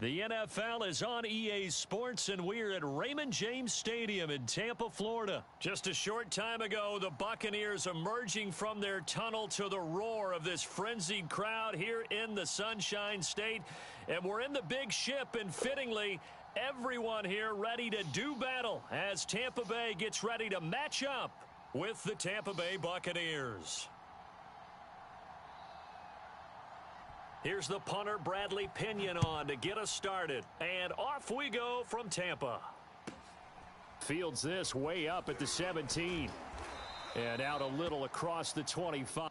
The NFL is on EA Sports, and we're at Raymond James Stadium in Tampa, Florida. Just a short time ago, the Buccaneers emerging from their tunnel to the roar of this frenzied crowd here in the Sunshine State. And we're in the big ship, and fittingly, everyone here ready to do battle as Tampa Bay gets ready to match up with the Tampa Bay Buccaneers. Here's the punter, Bradley Pinion, on to get us started. And off we go from Tampa. Fields this way up at the 17. And out a little across the 25.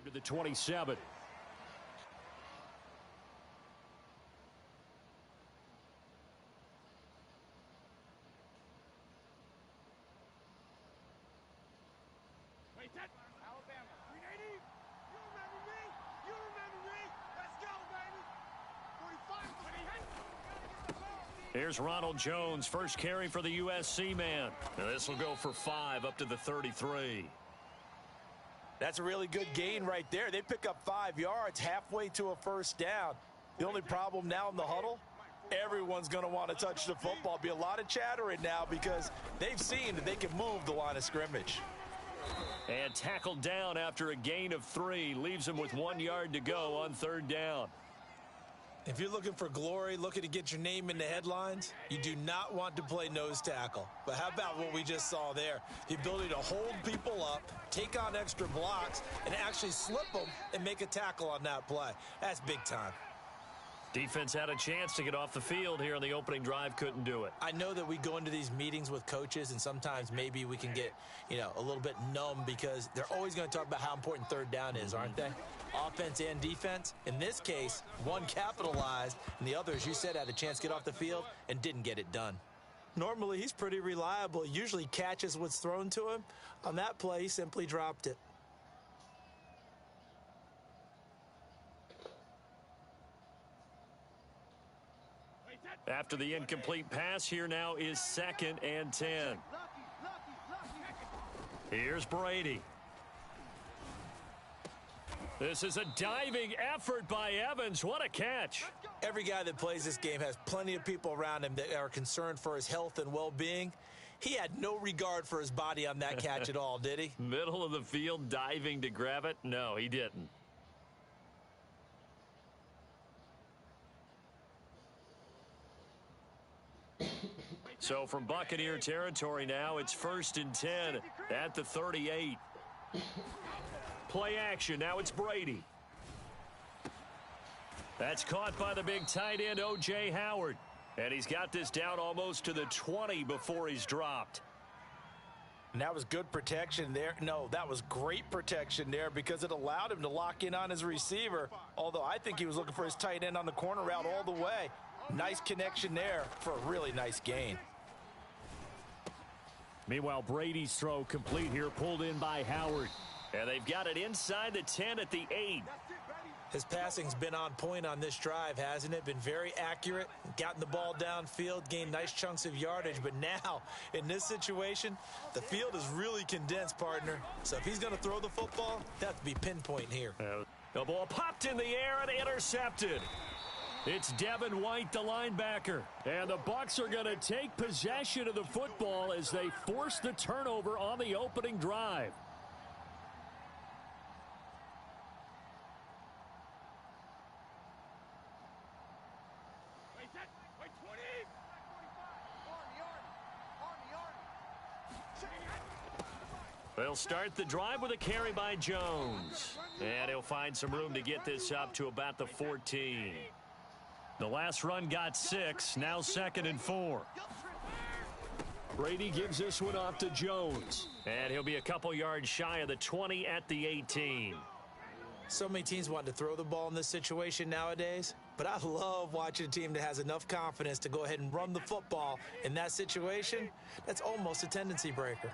To the 27. Alabama, 380. You remember me? You remember me? Let's go, baby. 45. Here's Ronald Jones, first carry for the USC man. Now this will go for 5 up to the 33. That's a really good gain right there. They pick up 5 yards halfway to a first down. The only problem now in the huddle, everyone's going to want to touch the football. Be a lot of chattering now because they've seen that they can move the line of scrimmage. And tackled down after a gain of 3. Leaves him with 1 yard to go on third down. If you're looking for glory, looking to get your name in the headlines, you do not want to play nose tackle. But how about what we just saw there? The ability to hold people up, take on extra blocks, and actually slip them and make a tackle on that play. That's big time. Defense had a chance to get off the field here on the opening drive, couldn't do it. I know that we go into these meetings with coaches, and sometimes maybe we can get, a little bit numb because they're always going to talk about how important third down is, aren't they? Offense and defense. In this case, one capitalized, and the other, as you said, had a chance to get off the field and didn't get it done. Normally, he's pretty reliable. He usually catches what's thrown to him. On that play, he simply dropped it. After the incomplete pass, here now is 2nd and 10. Here's Brady. This is a diving effort by Evans. What a catch. Every guy that plays this game has plenty of people around him that are concerned for his health and well-being. He had no regard for his body on that catch at all, did he? Middle of the field, diving to grab it? No, he didn't. So from Buccaneer territory now, it's 1st and 10 at the 38. Play action. Now it's Brady. That's caught by the big tight end, O.J. Howard. And he's got this down almost to the 20 before he's dropped. And that was good protection there. No, that was great protection there because it allowed him to lock in on his receiver. Although I think he was looking for his tight end on the corner route all the way. Nice connection there for a really nice gain. Meanwhile, Brady's throw complete here, pulled in by Howard. And they've got it inside the 10 at the 8. His passing's been on point on this drive, hasn't it? Been very accurate, gotten the ball downfield, gained nice chunks of yardage. But now, in this situation, the field is really condensed, partner. So if he's going to throw the football, that would be pinpoint here. The ball popped in the air and intercepted. It's Devin White, the linebacker. And the Bucs are going to take possession of the football as they force the turnover on the opening drive. They'll start the drive with a carry by Jones. And he'll find some room to get this up to about the 14. The last run got 6, now 2nd and 4. Brady gives this one off to Jones. And he'll be a couple yards shy of the 20 at the 18. So many teams want to throw the ball in this situation nowadays. But I love watching a team that has enough confidence to go ahead and run the football in that situation. That's almost a tendency breaker.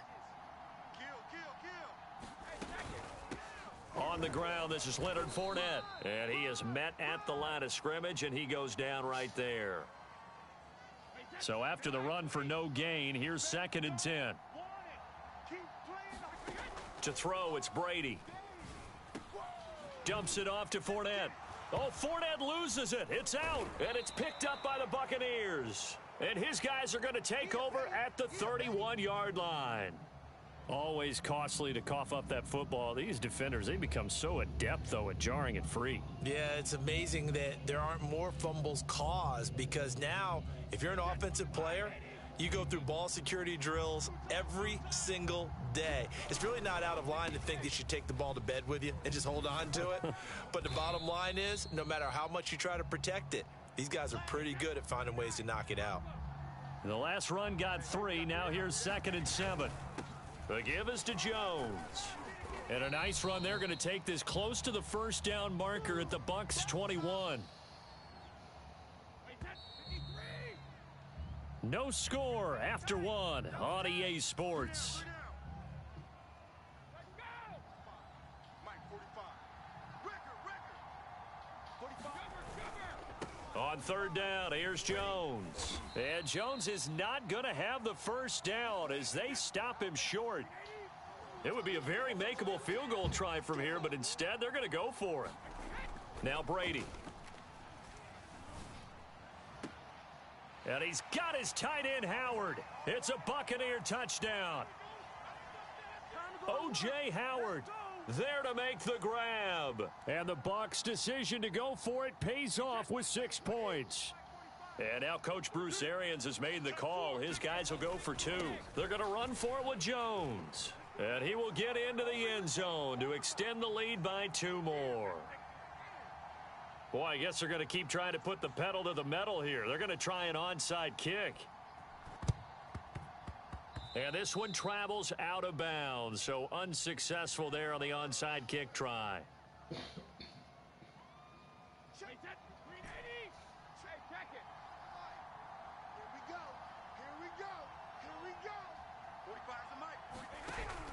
On the ground, this is Leonard Fournette. And he is met at the line of scrimmage, and he goes down right there. So after the run for no gain, here's 2nd and 10. To throw, it's Brady. Dumps it off to Fournette. Oh, Fournette loses it. It's out, and it's picked up by the Buccaneers. And his guys are going to take over at the 31-yard line. Always costly to cough up that football. These defenders, they become so adept, though, at jarring it free. Yeah, it's amazing that there aren't more fumbles caused, because now, if you're an offensive player, you go through ball security drills every single day. It's really not out of line to think that you should take the ball to bed with you and just hold on to it. But the bottom line is, no matter how much you try to protect it, these guys are pretty good at finding ways to knock it out. The last run got 3. Now here's 2nd and 7. The give is to Jones. And a nice run. They're going to take this close to the first down marker at the Bucs 21. No score after 1 on EA Sports. On 3rd down, here's Jones. And Jones is not going to have the first down as they stop him short. It would be a very makeable field goal try from here, but instead they're going to go for it. Now Brady. And he's got his tight end, Howard. It's a Buccaneer touchdown. O.J. Howard there to make the grab. And the Bucs' decision to go for it pays off with 6 points. And now Coach Bruce Arians has made the call. His guys will go for 2. They're going to run for it with Jones. And he will get into the end zone to extend the lead by 2 more. Boy, I guess they're going to keep trying to put the pedal to the metal here. They're going to try an onside kick. And this one travels out of bounds, so unsuccessful there on the onside kick try.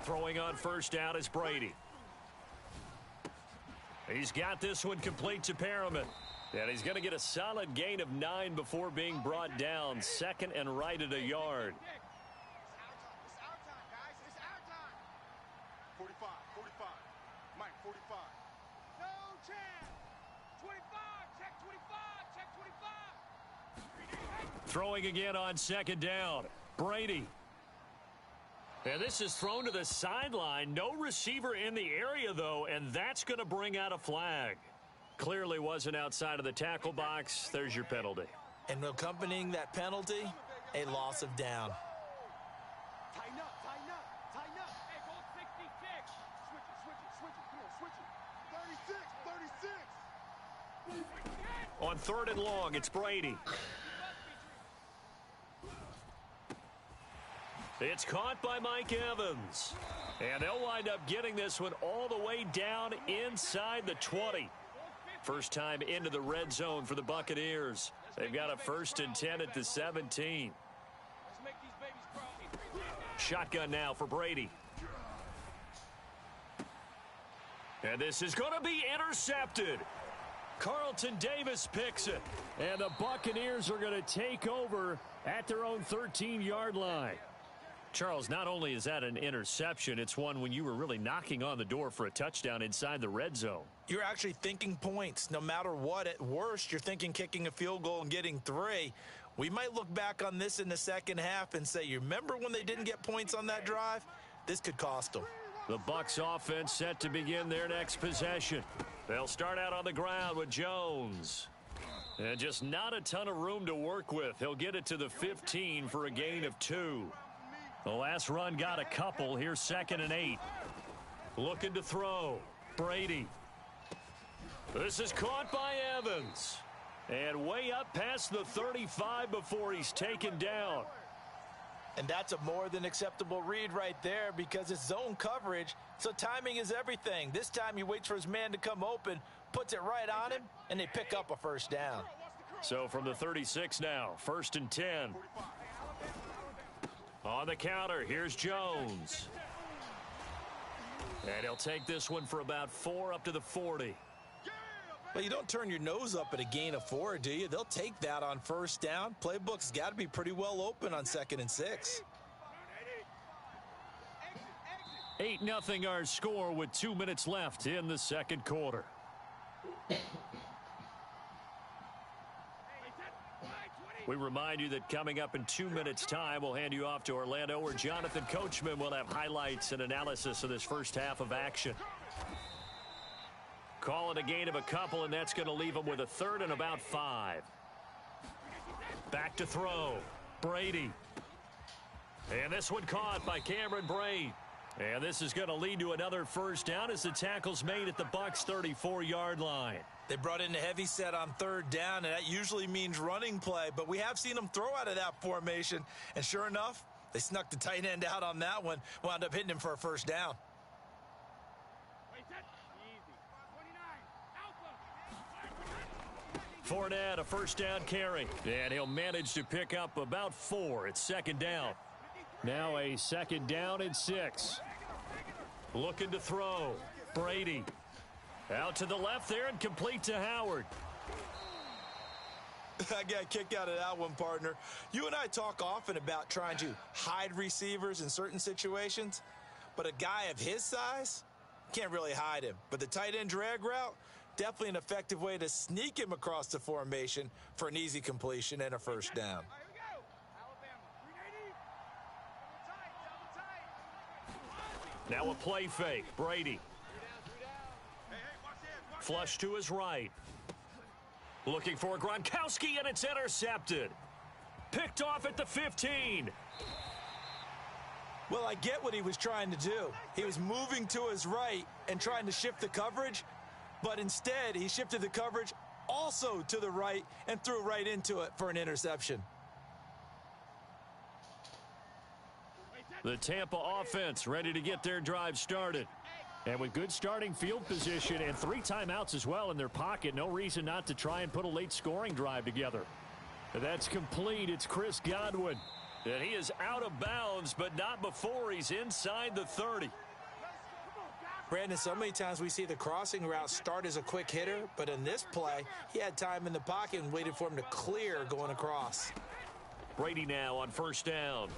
Throwing on first down is Brady. He's got this one complete to Perriman. And he's going to get a solid gain of 9 before being brought down. 2nd and right at a yard. Throwing again on 2nd down. Brady. And this is thrown to the sideline. No receiver in the area, though, and that's going to bring out a flag. Clearly wasn't outside of the tackle box. There's your penalty. And accompanying that penalty, a loss of down. Tighten up, tighten up, tighten up. Hey, go 66. Switch it. Come on, switch it. 36. On 3rd and long, it's Brady. It's caught by Mike Evans. And they'll wind up getting this one all the way down inside the 20. First time into the red zone for the Buccaneers. They've got a 1st and 10 at the 17. Shotgun now for Brady. And this is going to be intercepted. Carlton Davis picks it. And the Buccaneers are going to take over at their own 13-yard line. Charles, not only is that an interception, it's one when you were really knocking on the door for a touchdown inside the red zone. You're actually thinking points. No matter what, at worst, you're thinking kicking a field goal and getting 3. We might look back on this in the second half and say, you remember when they didn't get points on that drive? This could cost them. The Bucs offense set to begin their next possession. They'll start out on the ground with Jones. And just not a ton of room to work with. He'll get it to the 15 for a gain of 2. The last run got a couple. Here's 2nd and 8. Looking to throw. Brady. This is caught by Evans. And way up past the 35 before he's taken down. And that's a more than acceptable read right there because it's zone coverage, so timing is everything. This time he waits for his man to come open, puts it right on him, and they pick up a first down. So from the 36 now, 1st and 10. On the counter, here's Jones. And he'll take this one for about 4 up to the 40. Well, you don't turn your nose up at a gain of 4, do you? They'll take that on first down. Playbook's got to be pretty well open on 2nd and 6. 8-0 our score with 2 minutes left in the second quarter. We remind you that coming up in 2 minutes' time, we'll hand you off to Orlando, where Jonathan Coachman will have highlights and analysis of this first half of action. Call it a gain of a couple, and that's going to leave them with a 3rd and about 5. Back to throw. Brady. And this one caught by Cameron Brate. And this is going to lead to another first down as the tackle's made at the Bucs' 34-yard line. They brought in a heavy set on 3rd down, and that usually means running play. But we have seen them throw out of that formation. And sure enough, they snuck the tight end out on that one, wound up hitting him for a first down. Fournette, a first down carry. And he'll manage to pick up about 4. It's 2nd down. Now a 2nd down and 6. Looking to throw. Brady. Out to the left there and complete to Howard. I got a kick out of that one, partner. You and I talk often about trying to hide receivers in certain situations, but a guy of his size can't really hide him. But the tight end drag route, definitely an effective way to sneak him across the formation for an easy completion and a first down. Now a play fake. Brady. Flush to his right. Looking for Gronkowski, and it's intercepted. Picked off at the 15. Well, I get what he was trying to do. He was moving to his right and trying to shift the coverage, but instead he shifted the coverage also to the right and threw right into it for an interception. The Tampa offense ready to get their drive started. And with good starting field position and 3 timeouts as well in their pocket, no reason not to try and put a late scoring drive together. That's complete. It's Chris Godwin. And he is out of bounds, but not before he's inside the 30. Brandon, so many times we see the crossing route start as a quick hitter, but in this play, he had time in the pocket and waited for him to clear going across. Brady now on first down.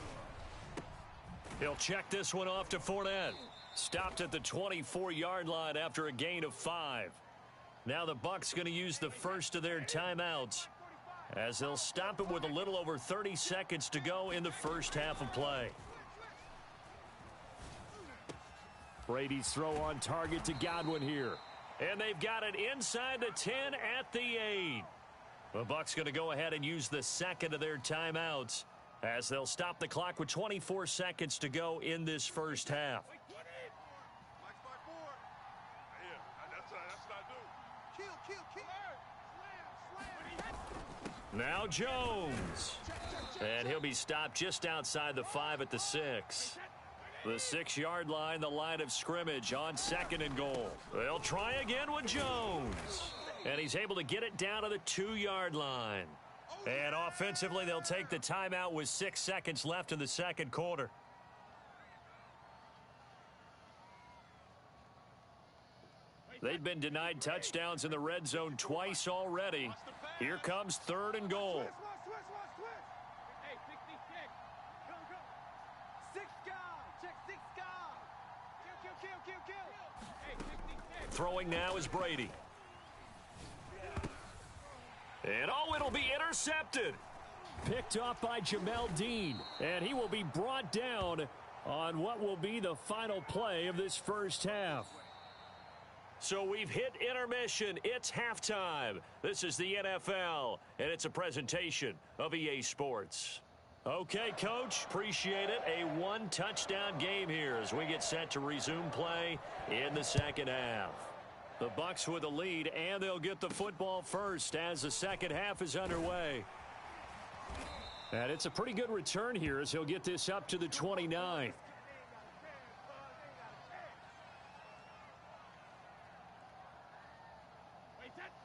He'll check this one off to Fournette. Stopped at the 24-yard line after a gain of 5. Now the Bucs going to use the first of their timeouts as they'll stop it with a little over 30 seconds to go in the first half of play. Brady's throw on target to Godwin here. And they've got it inside the 10 at the 8. The Bucs going to go ahead and use the second of their timeouts as they'll stop the clock with 24 seconds to go in this first half. Now Jones. And he'll be stopped just outside the 5 at the 6. The 6-yard line, the line of scrimmage on 2nd and goal. They'll try again with Jones. And he's able to get it down to the 2-yard line. And offensively, they'll take the timeout with 6 seconds left in the second quarter. They've been denied touchdowns in the red zone twice already. Here comes 3rd and goal. Throwing now is Brady. And oh, it'll be intercepted. Picked off by Jamel Dean. And he will be brought down on what will be the final play of this first half. So we've hit intermission. It's halftime. This is the NFL, and it's a presentation of EA Sports. Okay, Coach, appreciate it. A 1-touchdown game here as we get set to resume play in the second half. The Bucs with the lead, and they'll get the football first as the second half is underway. And it's a pretty good return here as he'll get this up to the 29.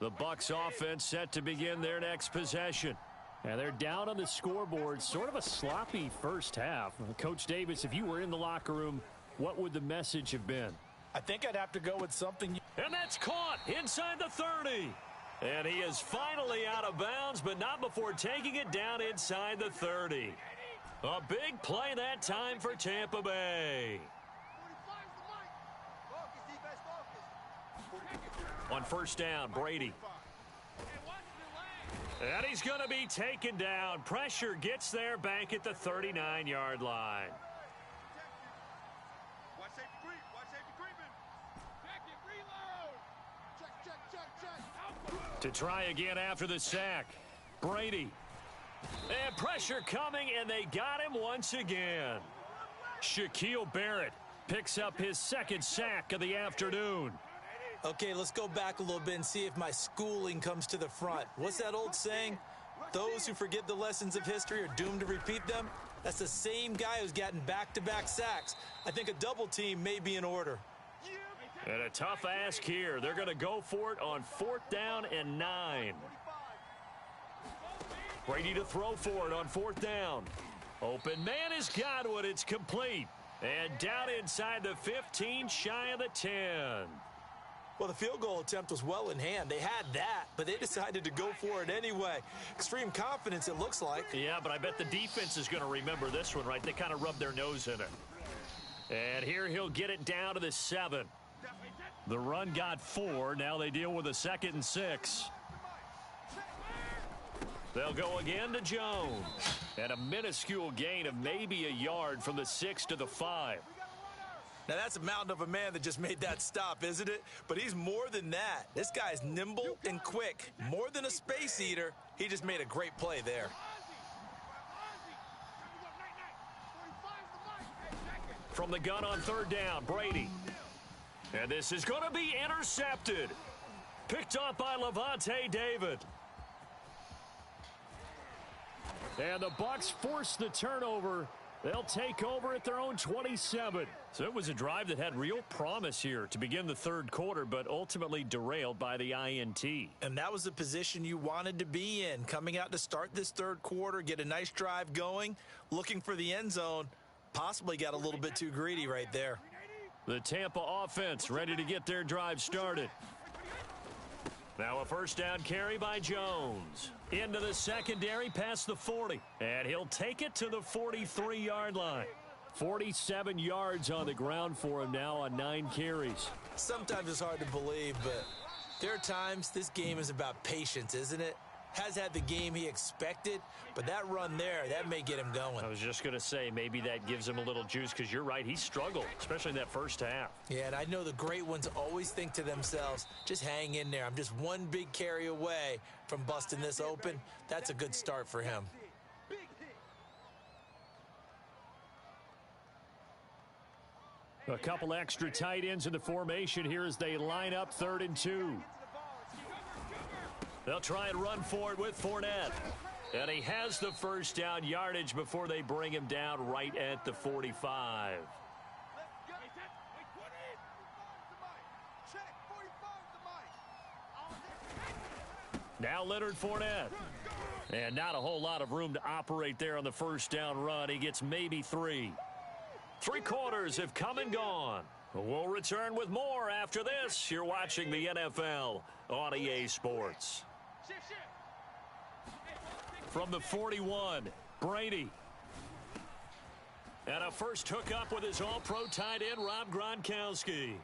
The Bucs offense set to begin their next possession. And they're down on the scoreboard. Sort of a sloppy first half. Coach Davis, if you were in the locker room, what would the message have been? I think I'd have to go with something. And that's caught inside the 30. And he is finally out of bounds, but not before taking it down inside the 30. A big play that time for Tampa Bay. On first down, Brady. And he's going to be taken down. Pressure gets there back at the 39-yard line. To try again after the sack. Brady. And pressure coming, and they got him once again. Shaquille Barrett picks up his second sack of the afternoon. Okay, let's go back a little bit and see if my schooling comes to the front. What's that old saying? Those who forget the lessons of history are doomed to repeat them. That's the same guy who's gotten back-to-back sacks. I think a double team may be in order. And a tough ask here. They're going to go for it on 4th down and 9. Brady to throw for it on 4th down. Open man is Godwin. It's complete. And down inside the 15, shy of the 10. Well, the field goal attempt was well in hand. They had that, but they decided to go for it anyway. Extreme confidence, it looks like. Yeah, but I bet the defense is going to remember this one, right? They kind of rubbed their nose in it. And here he'll get it down to the 7. The run got 4. Now they deal with a 2nd and 6. They'll go again to Jones. And a minuscule gain of maybe a yard from the 6 to the 5. Now, that's a mountain of a man that just made that stop, isn't it? But he's more than that. This guy's nimble and quick. More than a space eater. He just made a great play there. From the gun on 3rd down, Brady. And this is going to be intercepted. Picked off by Levante David. And the Bucs force the turnover. They'll take over at their own 27. So it was a drive that had real promise here to begin the 3rd quarter, but ultimately derailed by the INT. And that was the position you wanted to be in. Coming out to start this 3rd quarter, get a nice drive going, looking for the end zone. Possibly got a little bit too greedy right there. The Tampa offense ready to get their drive started. Now a first down carry by Jones. Into the secondary past the 40. And he'll take it to the 43-yard line. 47 yards on the ground for him now on 9 carries. Sometimes it's hard to believe, but there are times this game is about patience, isn't it? Has had the game he expected, but that run there, that may get him going. I was just going to say, maybe that gives him a little juice, because you're right, he struggled, especially in that first half. Yeah, and I know the great ones always think to themselves, just hang in there. I'm just one big carry away from busting this open. That's a good start for him. A couple extra tight ends in the formation here as they line up 3rd and 2. They'll try and run for it with Fournette. And he has the first down yardage before they bring him down right at the 45. Now Leonard Fournette. And not a whole lot of room to operate there on the first down run. He gets maybe 3. 3 quarters have come and gone. We'll return with more after this. You're watching the NFL on EA Sports. From the 41, Brady. And a first hookup with his all-pro tight end, Rob Gronkowski.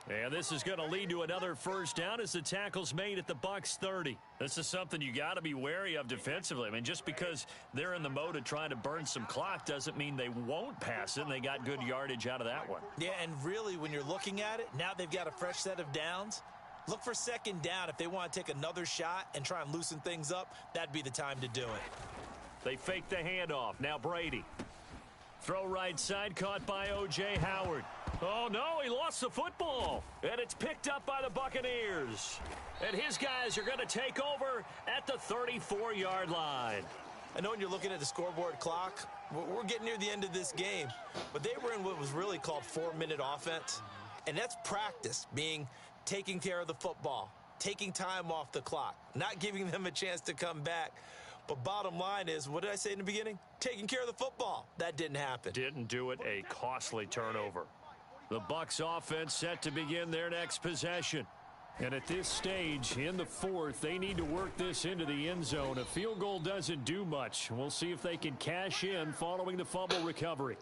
And this is going to lead to another first down as the tackle's made at the Bucs 30. This is something you got to be wary of defensively. I mean, just because they're in the mode of trying to burn some clock doesn't mean they won't pass it, and they got good yardage out of that one. Yeah, and really, when you're looking at it, now they've got a fresh set of downs. Look for 2nd down. If they want to take another shot and try and loosen things up, that'd be the time to do it. They fake the handoff. Now Brady. Throw right side, caught by O.J. Howard. Oh, no, he lost the football. And it's picked up by the Buccaneers. And his guys are going to take over at the 34-yard line. I know when you're looking at the scoreboard clock, we're getting near the end of this game. But they were in what was really called 4-minute offense. And that's practice, being taking care of the football, taking time off the clock, not giving them a chance to come back. But bottom line is, what did I say in the beginning? Taking care of the football. That didn't happen. Didn't do it. A costly turnover. The Bucs offense set to begin their next possession. And at this stage, in the fourth, they need to work this into the end zone. A field goal doesn't do much. We'll see if they can cash in following the fumble recovery.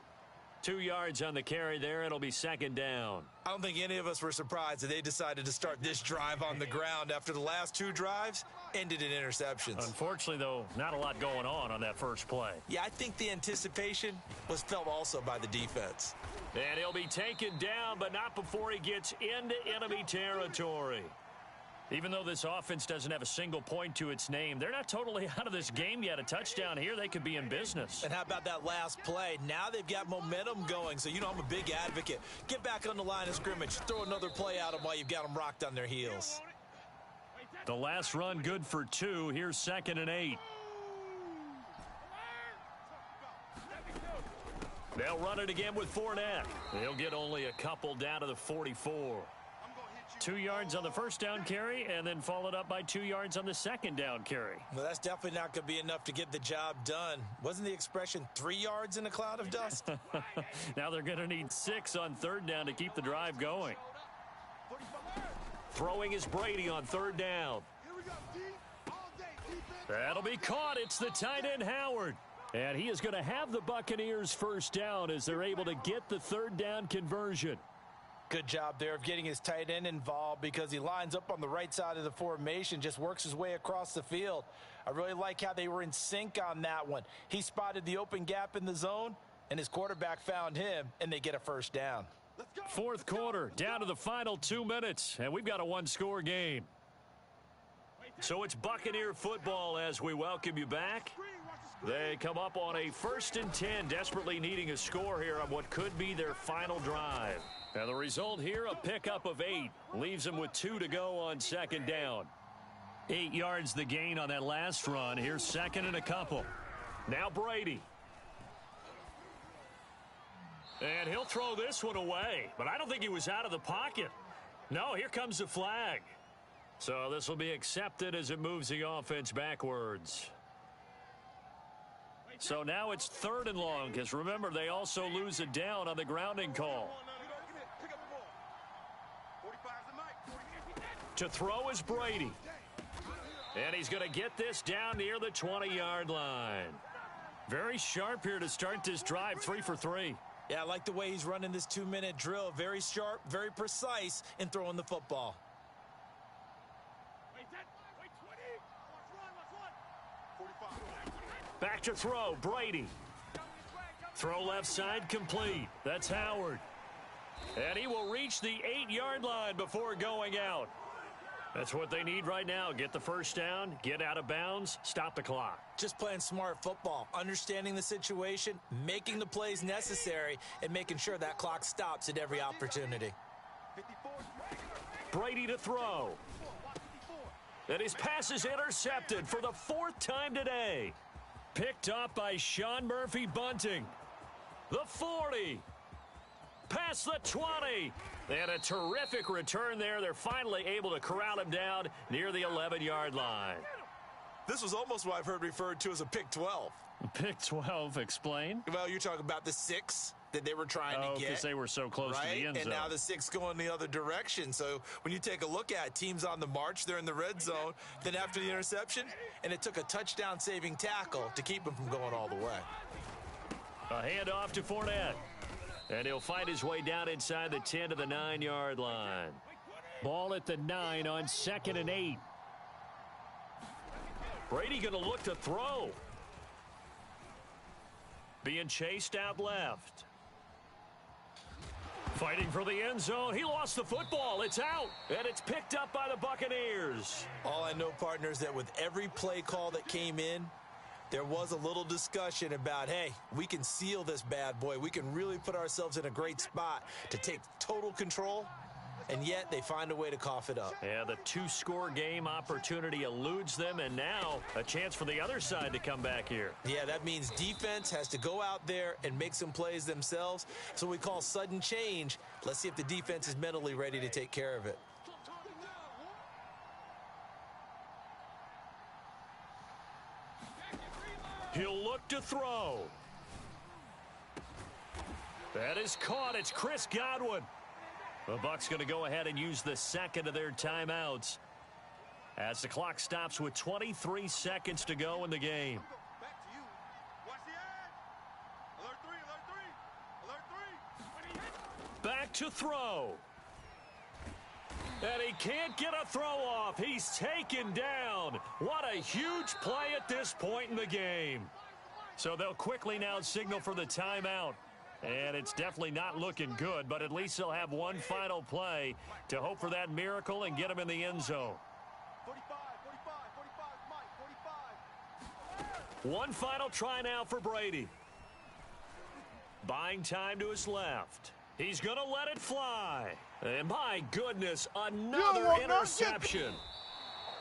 2 yards on the carry there. It'll be second down. I don't think any of us were surprised that they decided to start this drive on the ground after the last 2 drives ended in interceptions. Unfortunately, though, not a lot going on that first play. Yeah, I think the anticipation was felt also by the defense. And he'll be taken down, but not before he gets into enemy territory. Even though this offense doesn't have a single point to its name, they're not totally out of this game yet. A touchdown here, they could be in business. And how about that last play? Now they've got momentum going, so you know I'm a big advocate. Get back on the line of scrimmage. Throw another play at them while you've got them rocked on their heels. The last run good for 2. Here's 2nd and 8. They'll run it again with Fournette. They'll get only a couple down to the 44. 2 yards on the first down carry, and then followed up by 2 yards on the second down carry. Well, that's definitely not going to be enough to get the job done. Wasn't the expression 3 yards in a cloud of dust? Now they're going to need 6 on third down to keep the drive going. Throwing is Brady on third down. That'll be caught. It's the tight end, Howard. And he is going to have the Buccaneers first down as they're able to get the third down conversion. Good job there of getting his tight end involved because he lines up on the right side of the formation, just works his way across the field. I really like how they were in sync on that one. He spotted the open gap in the zone, and his quarterback found him, and they get a first down. Fourth quarter, down to the final 2 minutes, and we've got a one-score game. So it's Buccaneer football as we welcome you back. They come up on a 1st and 10, desperately needing a score here on what could be their final drive. And the result here, a pickup of 8. Leaves them with 2 to go on second down. 8 yards the gain on that last run. Here's 2nd and a couple. Now Brady. And he'll throw this one away. But I don't think he was out of the pocket. No, here comes the flag. So this will be accepted as it moves the offense backwards. So now it's 3rd and long, because remember, they also lose a down on the grounding call. To throw is Brady. And he's going to get this down near the 20-yard line. Very sharp here to start this drive, 3 for 3. Yeah, I like the way he's running this 2-minute drill. Very sharp, very precise in throwing the football. Back to throw, Brady. Throw left side complete. That's Howard. And he will reach the 8-yard line before going out. That's what they need right now. Get the first down, get out of bounds, stop the clock. Just playing smart football, understanding the situation, making the plays necessary, and making sure that clock stops at every opportunity. Brady to throw. And his pass is intercepted for the 4th time today. Picked up by Sean Murphy-Bunting. The 40. Past the 20. And a terrific return there. They're finally able to corral him down near the 11-yard line. This was almost what I've heard referred to as a pick 12. Pick 12, explain. Well, you're talking about the 6 that they were trying to get. Because they were so close to the end zone. And now the 6 going the other direction. So when you take a look at teams on the march, they're in the red zone. Then after the interception, and it took a touchdown-saving tackle to keep him from going all the way. A handoff to Fournette. And he'll find his way down inside the 10 to the 9-yard line. Ball at the 9 on 2nd and 8. Brady going to look to throw. Being chased out left. Fighting for the end zone. He lost the football. It's out. And it's picked up by the Buccaneers. All I know, partner, is that with every play call that came in, there was a little discussion about, hey, we can seal this bad boy. We can really put ourselves in a great spot to take total control, and yet they find a way to cough it up. Yeah, the 2-score game opportunity eludes them, and now a chance for the other side to come back here. Yeah, that means defense has to go out there and make some plays themselves. So we call sudden change. Let's see if the defense is mentally ready to take care of it. He'll look to throw. That is caught. It's Chris Godwin. The Bucs going to go ahead and use the second of their timeouts as the clock stops with 23 seconds to go in the game. Back to you. Watch the edge. Alert 3, alert 3, alert 3. Back to throw. And he can't get a throw off. He's taken down. What a huge play at this point in the game. So they'll quickly now signal for the timeout. And it's definitely not looking good, but at least they'll have one final play to hope for that miracle and get him in the end zone. 45, 45, 45, Mike, 45. One final try now for Brady. Buying time to his left. He's going to let it fly. And my goodness, another interception.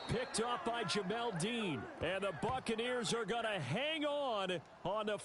Picked up by Jamel Dean. And the Buccaneers are going to hang on the